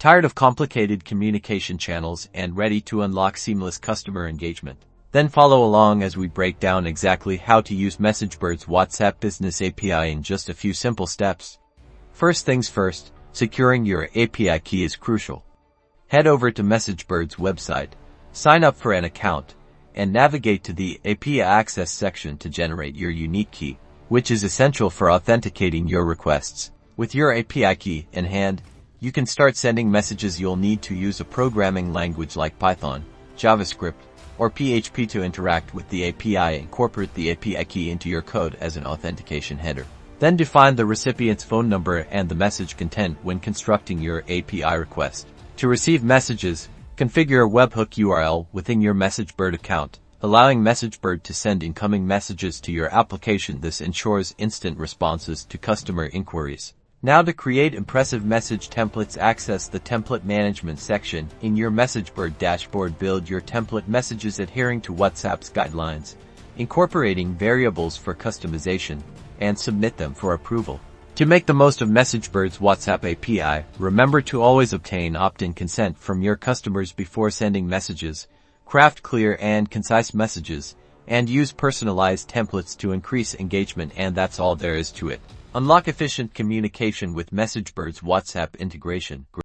Tired of complicated communication channels and ready to unlock seamless customer engagement? Then follow along as we break down exactly how to use Messagebird's WhatsApp Business API in just a few simple steps. First things first, securing your API key is crucial. Head over to Messagebird's website, sign up for an account, and navigate to the API Access section to generate your unique key, which is essential for authenticating your requests. With your API key in hand, you can start sending messages. You'll need to use a programming language like Python, JavaScript, or PHP to interact with the API and incorporate the API key into your code as an authentication header. Then define the recipient's phone number and the message content when constructing your API request. To receive messages, configure a webhook URL within your Messagebird account, allowing Messagebird to send incoming messages to your application. This ensures instant responses to customer inquiries. Now to create impressive message templates, access the Template Management section in your Messagebird dashboard. Build your template messages adhering to WhatsApp's guidelines, incorporating variables for customization, and submit them for approval. To make the most of Messagebird's WhatsApp API, remember to always obtain opt-in consent from your customers before sending messages, craft clear and concise messages, and use personalized templates to increase engagement. And that's all there is to it. Unlock efficient communication with Messagebird's WhatsApp integration.